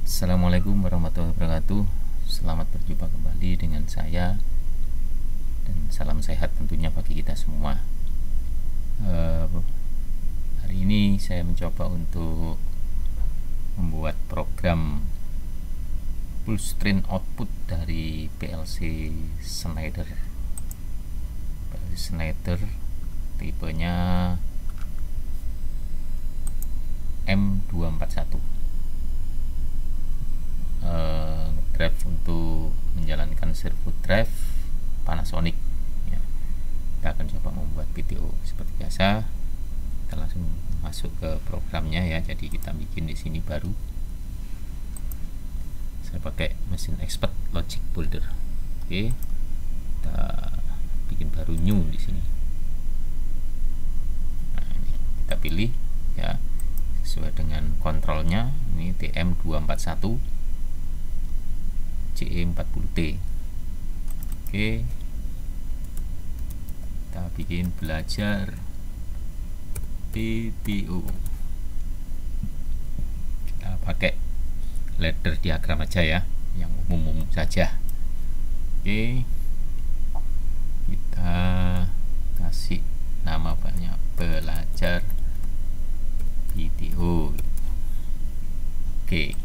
Assalamualaikum warahmatullahi wabarakatuh. Selamat berjumpa kembali dengan saya, dan salam sehat tentunya bagi kita semua. Hari ini saya mencoba untuk membuat program full screen output dari PLC Schneider. Tipenya M241. Drive untuk menjalankan servo drive Panasonic ya. Kita akan coba membuat video seperti biasa. Kita langsung masuk ke programnya ya. Jadi kita bikin di sini baru. Saya pakai mesin expert logic builder. Oke, kita bikin baru new di sini. Nah, ini kita pilih ya sesuai dengan kontrolnya. Ini TM241 CE40T. Oke, kita bikin belajar PTO. Kita pakai ladder diagram aja ya, yang umum-umum saja. Oke, kita kasih nama banyak belajar PTO. Oke,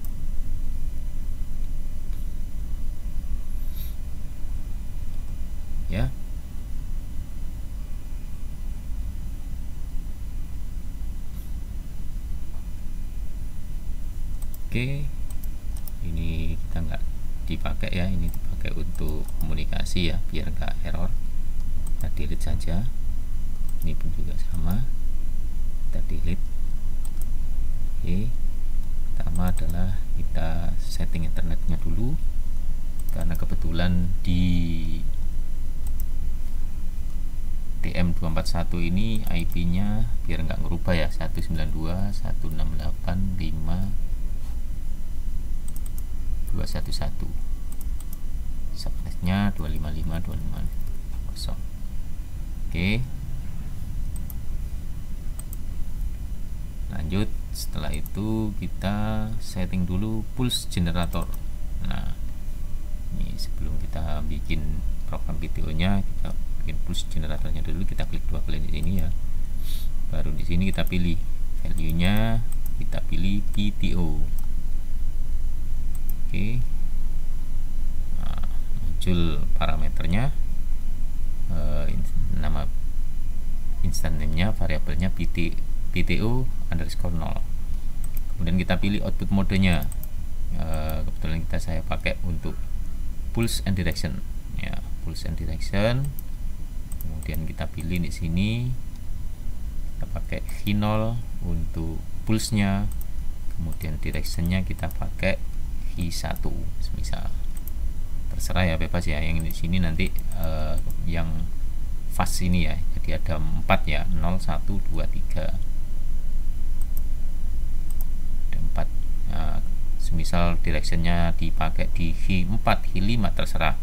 ya. Oke, ini kita nggak dipakai ya, ini dipakai untuk komunikasi ya, biar nggak error. Kita delete saja. Ini pun juga sama, kita delete. Oke, pertama adalah kita setting internetnya dulu, karena kebetulan di TM241 ini IP-nya biar nggak ngerubah ya, 192.168.5.211. Subnetnya 255.250. Oke, lanjut. Setelah itu kita setting dulu pulse generator. Nah, ini sebelum kita bikin program videonya, kita bikin pulse generatornya dulu. Kita klik dua kali di sini ya, baru di sini kita pilih value nya, kita pilih PTO. Oke, nah, muncul parameternya, nama instant name nya, variabelnya PTO underscore 0. Kemudian kita pilih output modenya. Kebetulan saya pakai untuk pulse and direction ya, pulse and direction. Kemudian kita pilih di sini, kita pakai V0 untuk pulse-nya, kemudian direction-nya kita pakai V1 misal. Terserah ya, bebas ya. Yang di sini nanti yang fast ini ya, jadi ada 4 ya, 0 1 2 3. Ada 4. Nah, semisal direction-nya dipakai di V4, V5 terserah,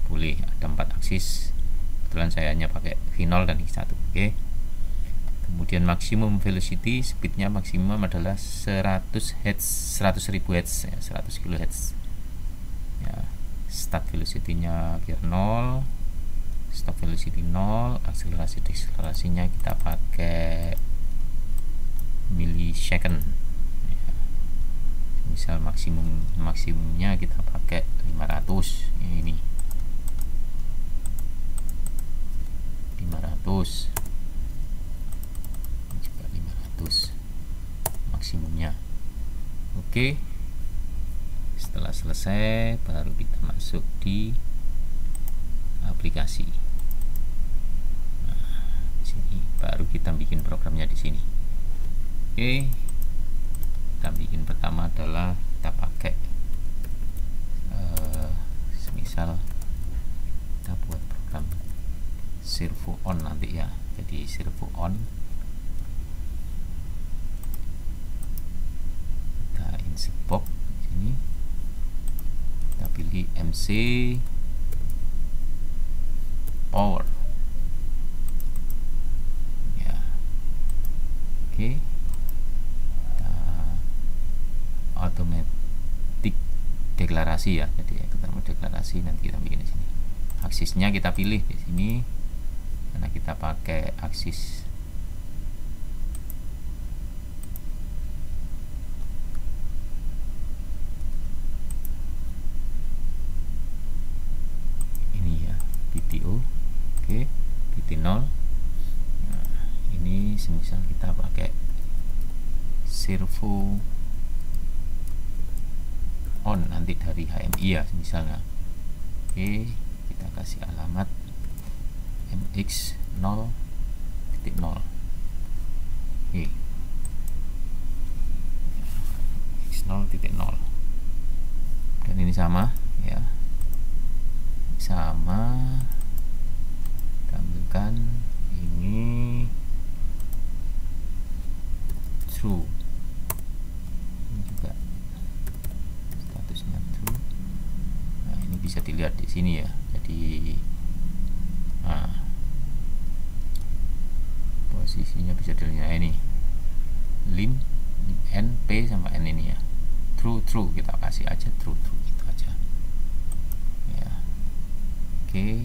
boleh. Ada 4 aksis. Kebetulan saya hanya pakai V0 dan V1. Oke. Kemudian maximum velocity, speednya maksimum adalah 100 Hz, 100.000 Hz ya, 100 kHz ya. Start velocity-nya biar 0, stop velocity 0, akselerasi dekselerasinya kita pakai millisecond ya. Misal maksimumnya kita pakai 500 ya, ini 500, ini juga 500 maksimumnya. Oke, setelah selesai baru kita masuk di aplikasi. Nah, di sini baru kita bikin programnya di sini. Oke, kita bikin pertama adalah kita pakai semisal kita buat program servo on nanti ya. Jadi servo on, kita insert box di sini, kita pilih MC power ya. Oke, kita automatic deklarasi ya, jadi ketemu deklarasi nanti kita bikin di sini. Aksisnya kita pilih di sini karena kita pakai aksis ini ya, PTO. Oke, PT0. Nah, ini semisal kita pakai servo on nanti dari HMI ya misalnya. Oke, kita kasih alamat MX 0.0. Oke, MX 0.0 dan ini sama ya, sama. Kita ambilkan ini true, ini juga statusnya true. Nah, ini bisa dilihat di sini ya, jadi posisinya bisa dilihat ini lim n p sama n ini ya, true kita kasih aja true gitu aja ya. Oke,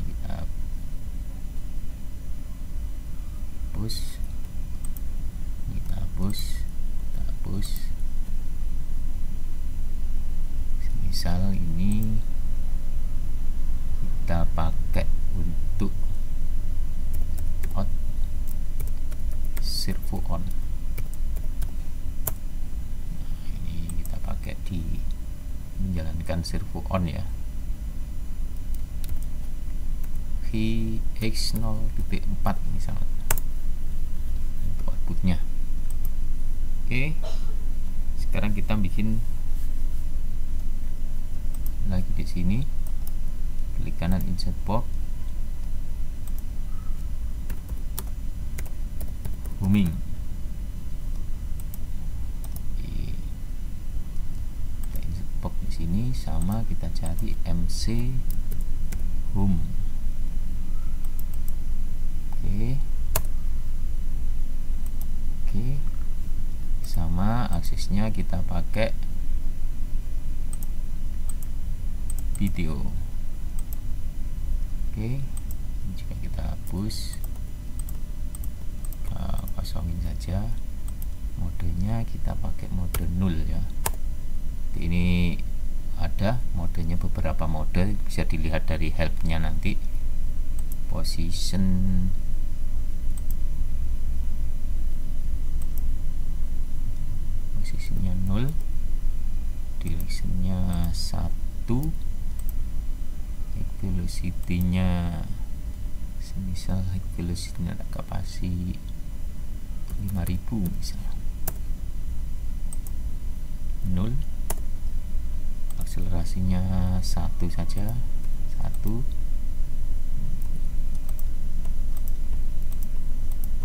kita push, misal ini kita pakai untuk out servo on. Nah, ini kita pakai di menjalankan servo on ya, VX 0.4 misalnya untuk outputnya. Oke, sekarang kita bikin lagi di sini, klik kanan insert box, homing. Kita insert box di sini, sama kita cari MC home. Oke, sama aksesnya kita pakai video. Oke, jika kita hapus, kosongin saja. Modenya kita pakai mode 0 ya. Ini ada modenya, beberapa mode bisa dilihat dari helpnya nanti. Posisinya 0, directionnya 1, velocity-nya semisal velocity-nya ada kapasitas 5000 misalnya, 0, akselerasinya 1 saja, 1.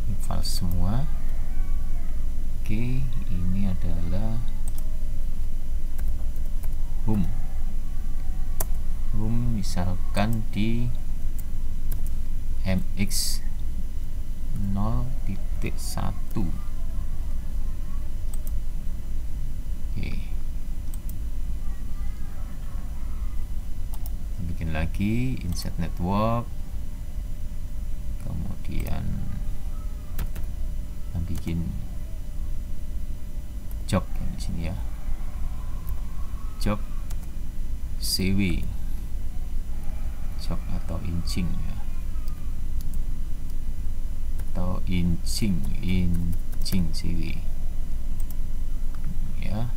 Ini false semua. Oke, ini adalah home misalkan di MX 0.1. Oke, bikin lagi insert network, kemudian bikin jog yang di sini ya, jog CW, jog atau inching ya, atau inching CW ya.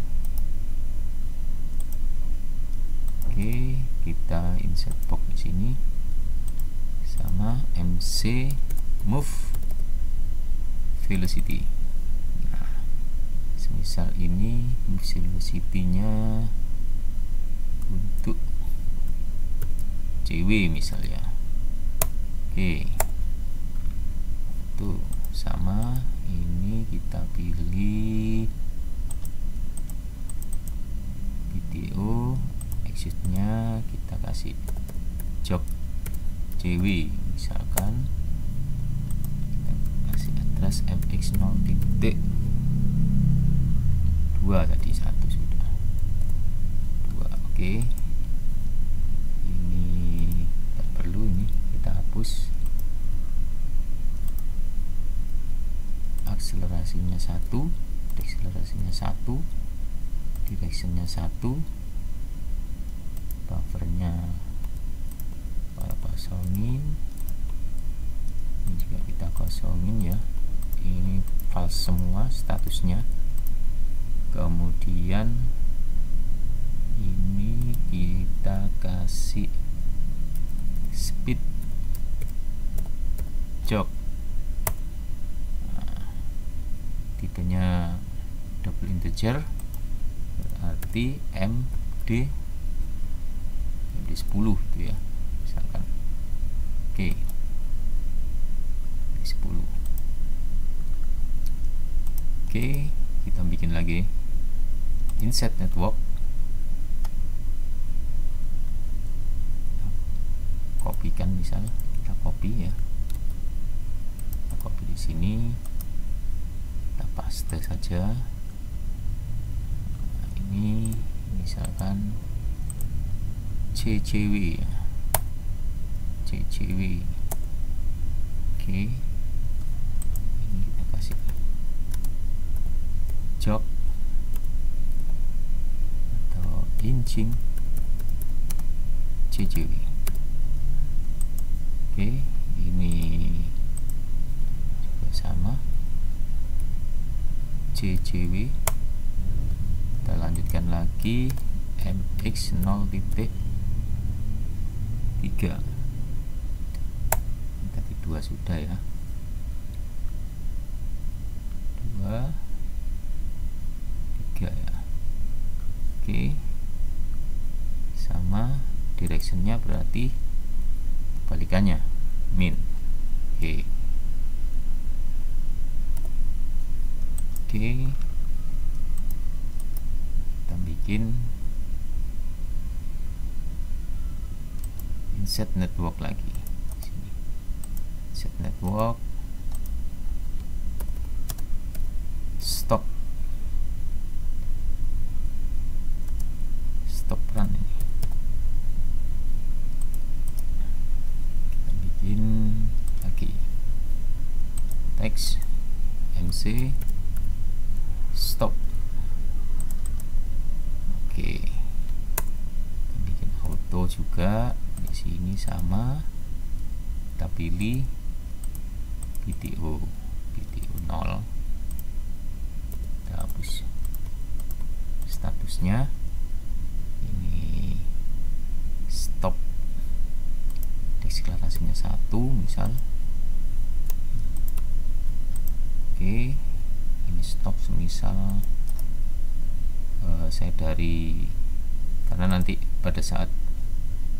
Oke, kita insert box di sini, sama MC move velocity. Nah, semisal ini velocity-nya untuk CW misalnya. Oke, tuh sama ini kita pilih video, exit-nya kita kasih jog CW misalkan, kita kasih address MX 0.2 tadi, 1 sudah. deklarasinya 1, directionnya 1, buffernya kita kosongin, ini juga kita kosongin ya, ini false semua statusnya. Kemudian ini kita kasih speed jog, tipenya double integer, berarti MD 10 itu ya, misalkan. Oke, 10. Oke, kita bikin lagi insert network, kopikan, misalnya kita copy ya, kita copy di sini, kita paste saja. Nah, ini misalkan CCW ya, CCW. Oke, ini kita kasih jog atau inching CCW. Oke, ini juga sama CCW. Kita lanjutkan lagi MX 0.3. Tadi 2 sudah ya, 2, 3 ya. Oke, sama directionnya berarti balikannya min. Oke, kita bikin insert network lagi. Sini. Insert network, stop run ini. Kita bikin lagi text MC stop. Oke, kita bikin auto juga di sini sama, kita pilih PTO 0, kita hapus statusnya, ini stop, deklarasinya 1 misal. Oke, ini stop semisal saya dari, karena nanti pada saat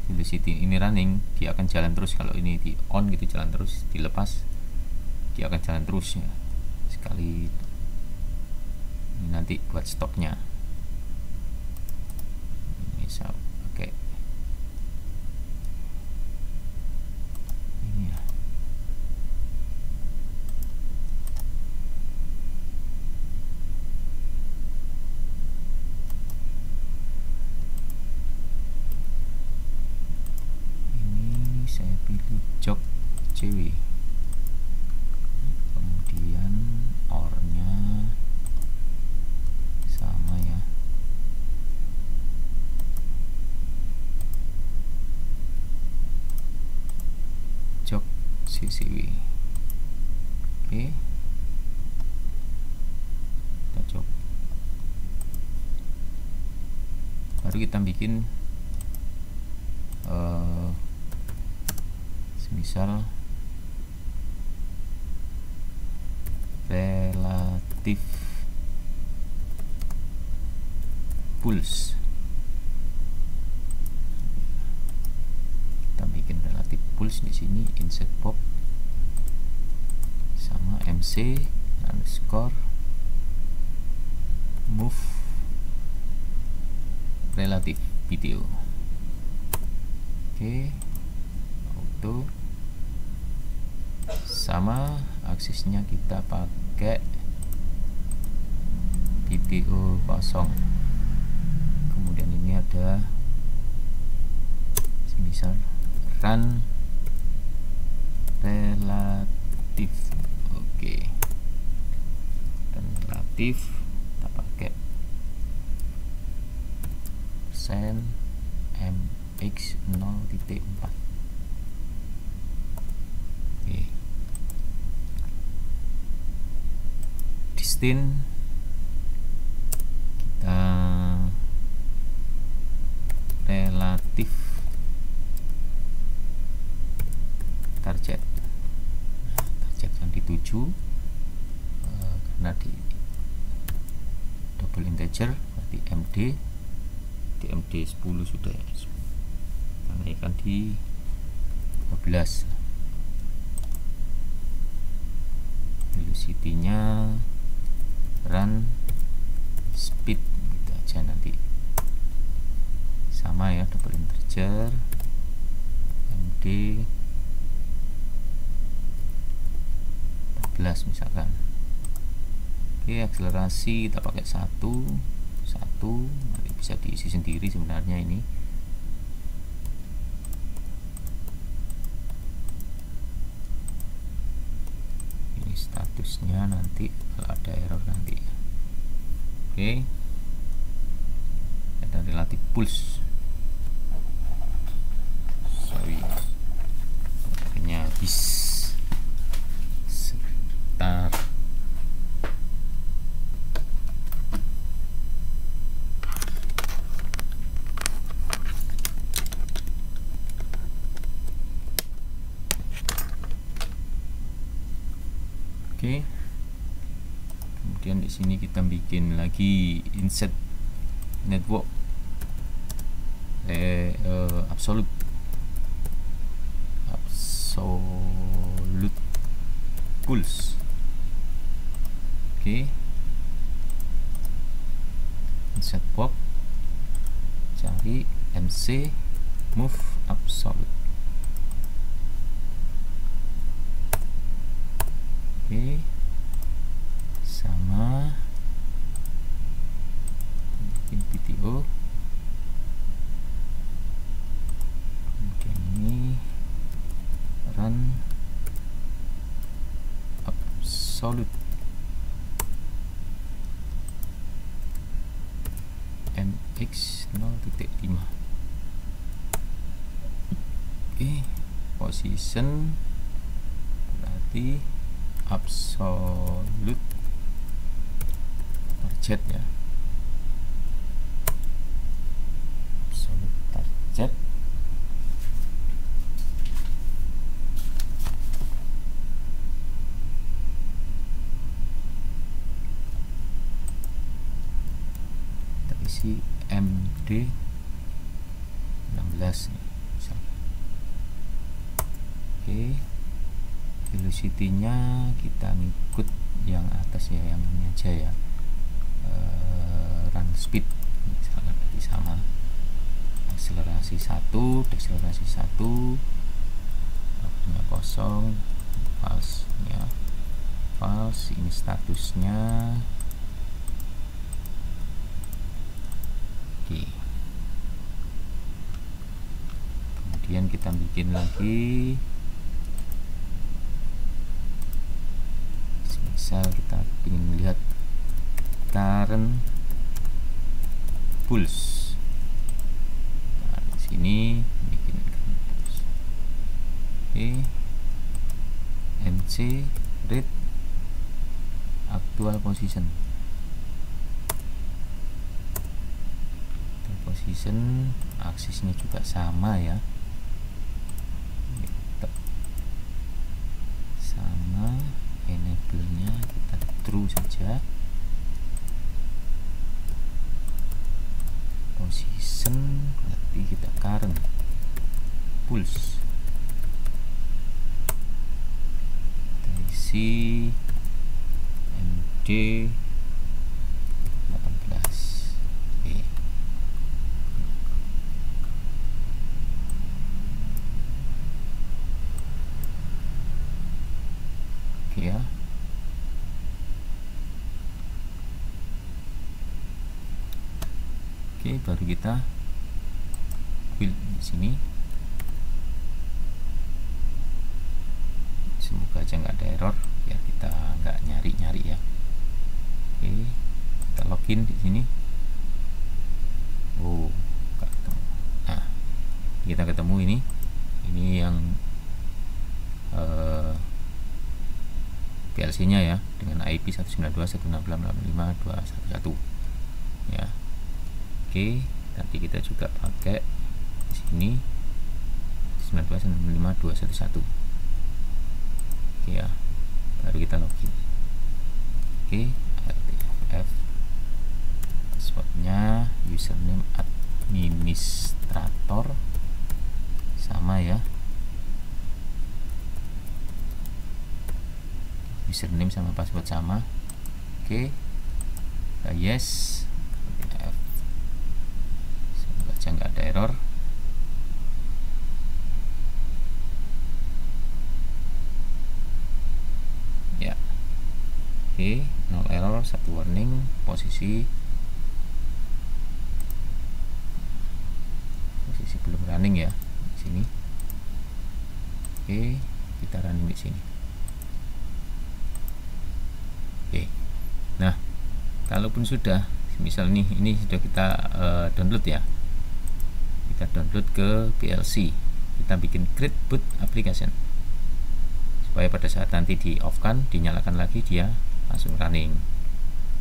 Velocity ini running dia akan jalan terus. Kalau ini di on gitu jalan terus, dilepas dia akan jalan terus ya. Sekali ini nanti buat stopnya ini saya pakai ini ya. Saya pilih jog CW, kemudian OR-nya sama ya, jog CCW. Oke, kita jog, baru kita bikin misal relatif pulse. Kita bikin relatif pulse di sini, insert pop sama MC underscore move relatif video. Oke, auto sama, aksesnya kita pakai PTO 0. Kemudian ini ada semisal run relatif. Oke, run relatif mx0.4. Oke. Distin kita relatif target yang dituju, karena di double integer berarti MD di MD 10 sudah ya, kita naikkan di 12. Velocity nya run speed gitu aja, nanti sama ya, double integer MD 14 misalkan. Oke, akselerasi kita pakai 1, nanti bisa diisi sendiri sebenarnya ini. Ini statusnya nanti kalau ada error nanti. Oke, ada relatif pulse. Sorry, akhirnya habis sebentar. Oke, kemudian di sini kita bikin lagi insert network absolute pulse. Oke, insert box, cari MC move absolute. Oke, sama bikin PTO, kemudian ini run absolute mx 0.5. Oke, position berarti absolute target ya, absolute target. Kita isi MD 16 nih misalkan. Oke, velocity-nya kita ngikut yang atas ya, yang ini aja ya, run speed misalkan tadi sama. Akselerasi 1, dekselerasi 1, waktunya kosong, false nya false, ini statusnya. Oke, kemudian kita bikin lagi, misal kita ingin lihat current pulse. Nah, di sini bikin current pulse. Oke, MC rate actual position. Position aksisnya juga sama ya, sama. Enable-nya kita true saja. Position berarti kita current pulse, kita isi MD 18. Oke. Oke ya. Oke, baru kita build di sini. Semoga aja nggak ada error, biar kita nggak nyari-nyari ya. Oke, kita login di sini. Oh, kita ketemu ini yang PLC nya ya, dengan IP 192.168.85.211 ya. Oke, nanti kita juga pakai di sini 192.168.85.211. Oke ya, baru kita login. Oke, RTFF, passwordnya username administrator sama ya, username sama password sama. Oke, kita yes. Semoga aja nggak ada error. Ya, oke, no error, 1 warning, posisi belum running ya di sini. Oke, kita running di sini. Oke, nah kalaupun sudah, misal nih ini sudah kita download ya, kita download ke PLC, kita bikin create boot application supaya pada saat nanti di off kan, dinyalakan lagi, dia langsung running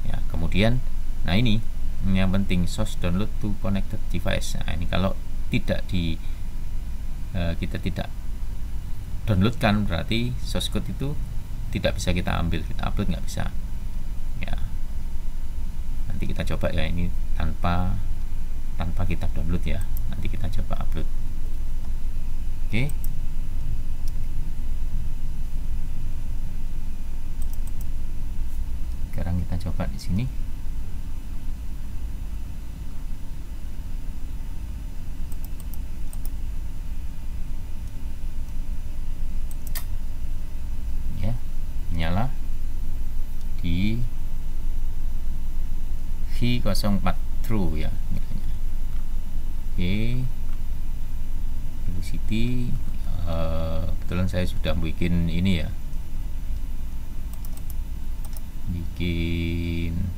ya. Kemudian nah ini yang penting, source download to connected device. Nah ini kalau tidak kita tidak downloadkan, berarti source code itu tidak bisa kita ambil, kita upload nggak bisa ya. Nanti kita coba ya, ini tanpa kita download ya, nanti kita coba upload. Oke, sekarang kita coba di sini. Nyala di V04 true ya nilainya. Oke, velocity kebetulan saya sudah bikin ini ya, bikin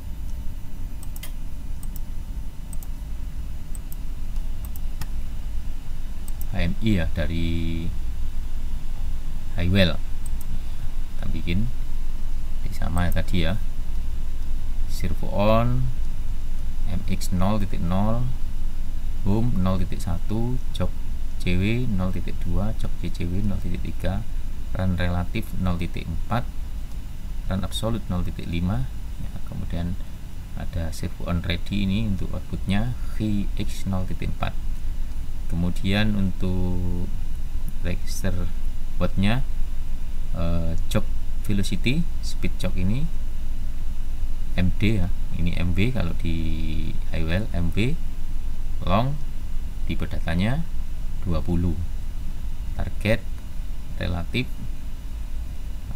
HMI ya dari Highwell. Bikin sama ya tadi ya, servo on, mx 0.0, home 0.1, jog cw 0.2, jog ccw 0.3, run relatif 0.4, run absolute 0.5 ya. Kemudian ada servo on ready, ini untuk outputnya vx 0.4. kemudian untuk register wattnya jog velocity, speed jog ini MD ya, ini MB kalau di Highwell, MB long tipe datanya 20, target relatif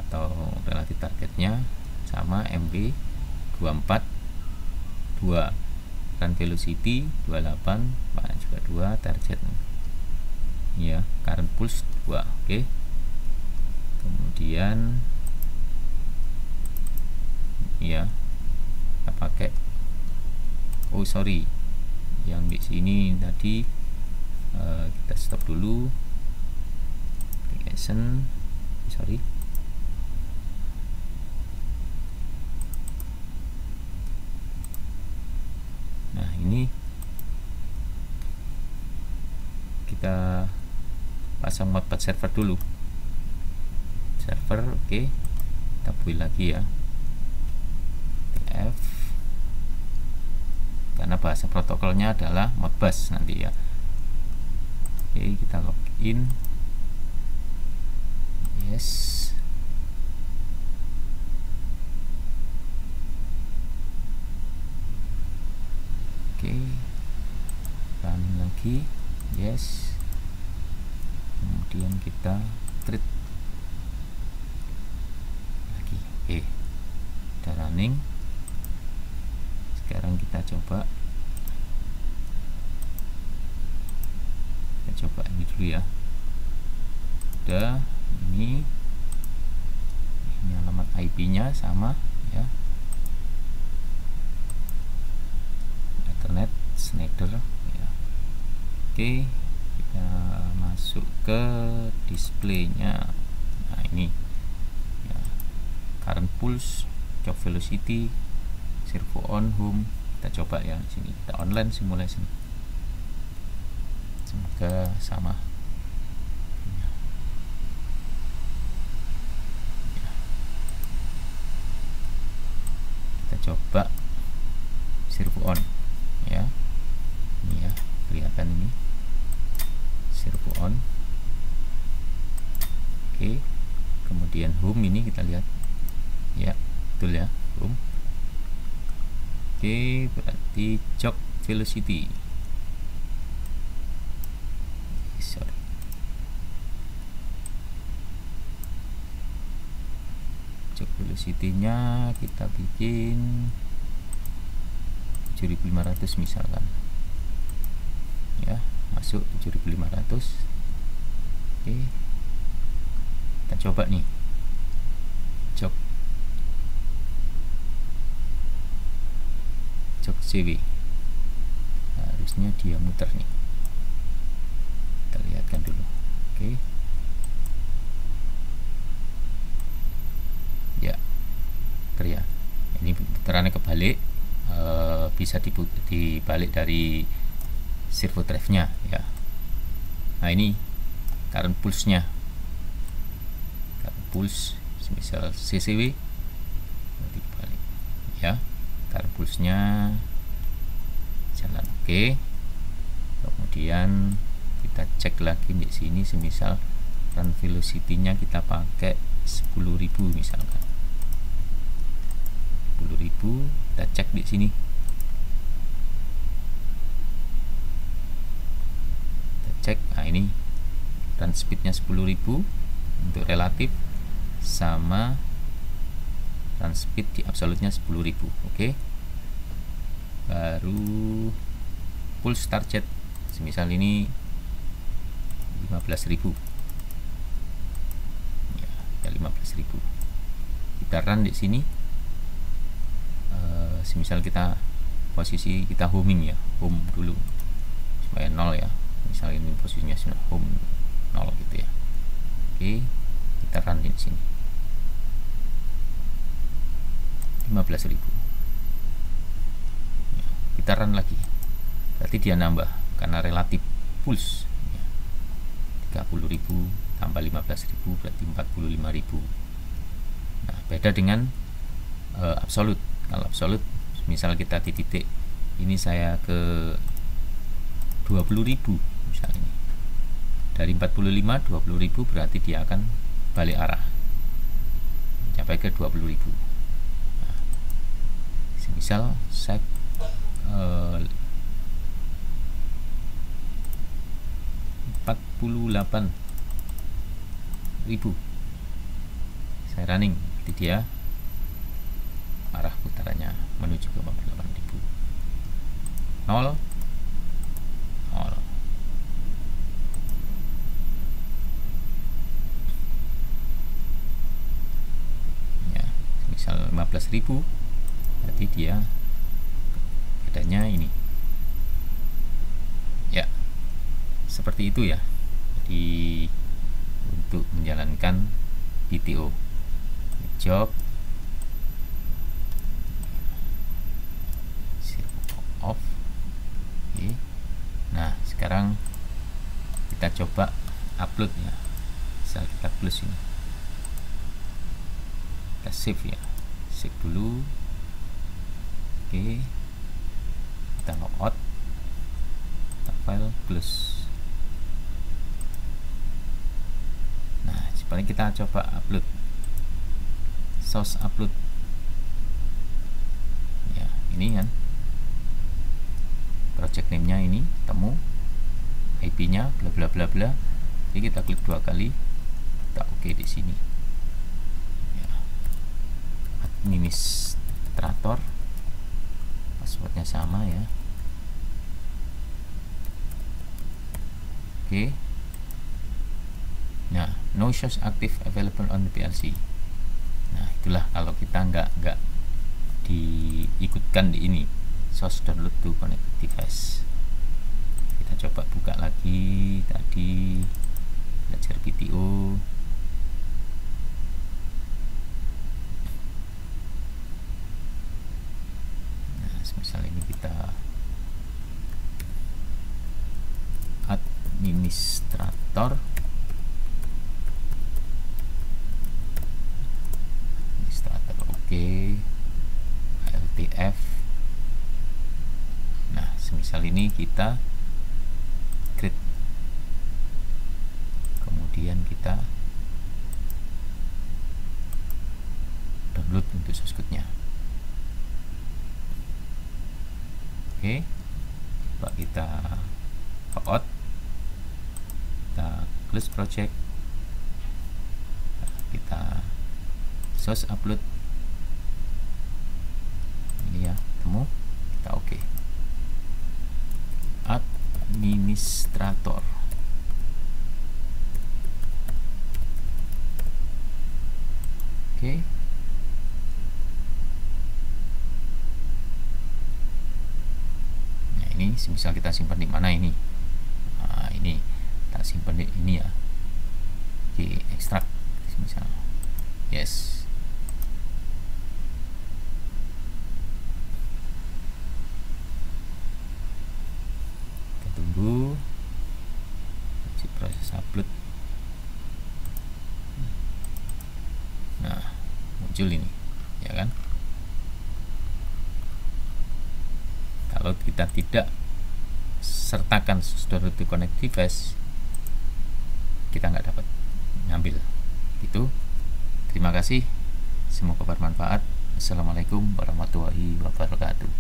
atau relatif targetnya sama MB 24 2, run velocity 28 juga 2, target ya, current pulse 2. Oke. Kemudian ya kita pakai yang di sini tadi kita stop dulu application, nah ini kita pasang modpath server dulu, server. Oke, kita build lagi ya TF, karena bahasa protokolnya adalah Modbus nanti ya. Oke, kita login, yes. Oke, running lagi, yes. Kemudian kita treat lagi. Oke, udah running. Sekarang kita coba ini dulu ya. Udah, ini alamat IP-nya sama ya, Ethernet Schneider ya. Oke, kita masuk ke displaynya. Nah ini ya, current pulse, job velocity, servo on, home. Kita coba ya sini, kita online simulation, semoga sama. Kita coba servo on ya, ini ya kelihatan ini servo on. Oke, kemudian home ini kita lihat ya, betul ya, home. Oke, berarti job velocity, sorry, job velocity-nya kita bikin 7500 misalkan ya, masuk 7500. Oke, kita coba nih job CV, harusnya dia muter nih, kita lihatkan dulu. Oke ya, ya ini putarannya kebalik, bisa dibalik dari servo drive nya ya. Nah ini current pulse nya, current pulse misal CCW dibalik ya, current pulse nya jalan. Oke, kemudian kita cek lagi di sini, semisal run velocity-nya kita pakai 10.000 misalkan, 10.000, kita cek di sini, kita cek. Nah ini run speed-nya 10.000 untuk relatif, sama run speed di absolute-nya 10.000. Oke, baru pulse target, semisal ini 15.000 ya, 15.000. Kita run di sini, semisal kita posisi kita homing ya, home dulu supaya 0 ya, misal ini posisinya sudah home 0 gitu ya. Oke, kita run di sini 15.000 ya, kita run lagi, berarti dia nambah karena relatif pulse ya. 30.000 tambah 15.000 berarti 45.000. Nah beda dengan absolute. Kalau absolute misal kita di titik ini saya ke 20.000 misalnya, dari 45 20.000 berarti dia akan balik arah sampai ke 20.000. Nah, misal saya 48.000 saya running, jadi dia arah putarannya menuju ke 48.000. 0 ya, misal 15.000 berarti dia bedanya ini ya, seperti itu ya. Jadi untuk menjalankan PTO job off. Oke. Nah sekarang kita coba upload ya, misal kita plus ini, kita save ya, save dulu. Oke, kita logout, kita file plus. Nah sekarang kita coba upload, source upload ya, ini kan project name nya ini temu, IP nya bla bla bla bla. Jadi kita klik 2 kali, kita oke di sini ya. Administrator, passwordnya sama ya. Oke. Nah no shows active available on the PLC. Nah itulah kalau kita nggak diikutkan di ini, source download to connect device. Kita coba buka lagi tadi belajar PTO. Nah, misal ini kita administrator, oke. LTF. Nah, semisal ini kita create, kemudian kita download untuk source code-nya. Oke, coba kita out, kita close project, kita source upload ini ya, temu, kita oke. Administrator. Oke. Nah, ini misal kita simpan di mana ini? Nah, ini kita simpan di ini ya. Oke, ekstrak misal. Yes. Tunggu proses upload. Nah, muncul ini ya kan. Kalau kita tidak sertakan store to connect device, kita nggak dapat ngambil itu. Terima kasih, semoga bermanfaat. Assalamualaikum warahmatullahi wabarakatuh.